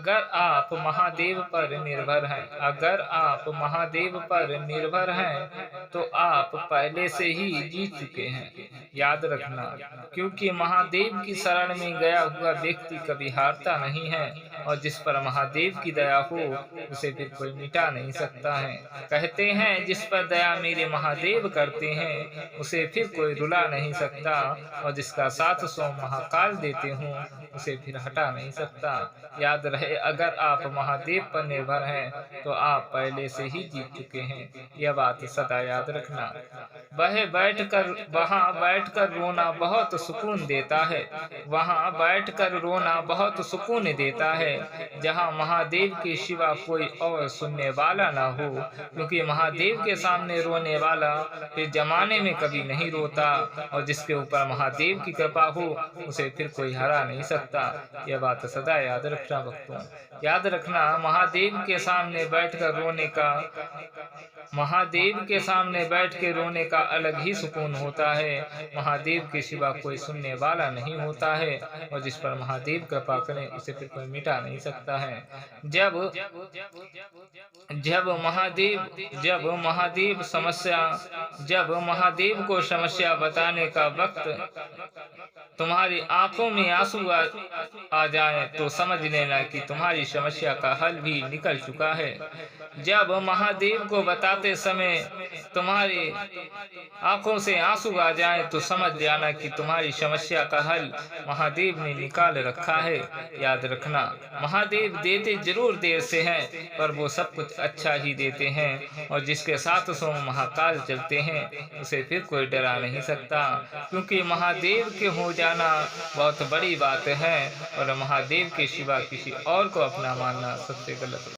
अगर आप महादेव पर निर्भर हैं, अगर आप महादेव पर निर्भर हैं, तो आप पहले से ही जीत चुके हैं। याद रखना, क्योंकि महादेव की शरण में गया हुआ व्यक्ति कभी हारता नहीं है, और जिस पर महादेव की दया हो उसे फिर कोई मिटा नहीं सकता है। कहते हैं जिस पर दया मेरे महादेव करते हैं, उसे फिर कोई रुला नहीं सकता, और जिसका साथ सो महाकाल देते हों, उसे फिर हटा नहीं सकता। याद रहे, अगर आप महादेव पर निर्भर हैं, तो आप पहले से ही जीत चुके हैं। यह बात सदा याद रखना। वहाँ बैठकर रोना बहुत सुकून देता है। वहाँ बैठकर रोना बहुत सुकून देता है, जहाँ महादेव के सिवा कोई और सुनने वाला ना हो, क्योंकि महादेव के सामने रोने वाला फिर जमाने में कभी नहीं रोता, और जिसके ऊपर महादेव की कृपा हो उसे फिर कोई हरा नहीं सकता। यह बात सदा याद रखना भक्तों। याद रखना, महादेव के सामने बैठ के रोने का अलग ही सुकून होता है। महादेव के सिवा कोई सुनने वाला नहीं होता है, और जिस पर महादेव कृपा करे उसे फिर कोई मिटा नहीं सकता है। जब महादेव को समस्या बताने का वक्त तुम्हारी आंखों में आंसू आ जाए, तो समझ लेना कि तुम्हारी समस्या का हल भी निकल चुका है। जब महादेव को बताते समय तुम्हारी आंखों से आंसू आ जाए, तो समझ जाना कि तुम्हारी समस्या का हल महादेव ने निकाल रखा है। याद रखना, महादेव देते जरूर देर से हैं, पर वो सब कुछ अच्छा ही देते हैं, और जिसके साथ सो महाकाल चलते हैं उसे फिर कोई डरा नहीं सकता, क्योंकि महादेव के हो जाना बहुत बड़ी बात है, और महादेव के सिवा किसी और को अपना मानना सबसे गलत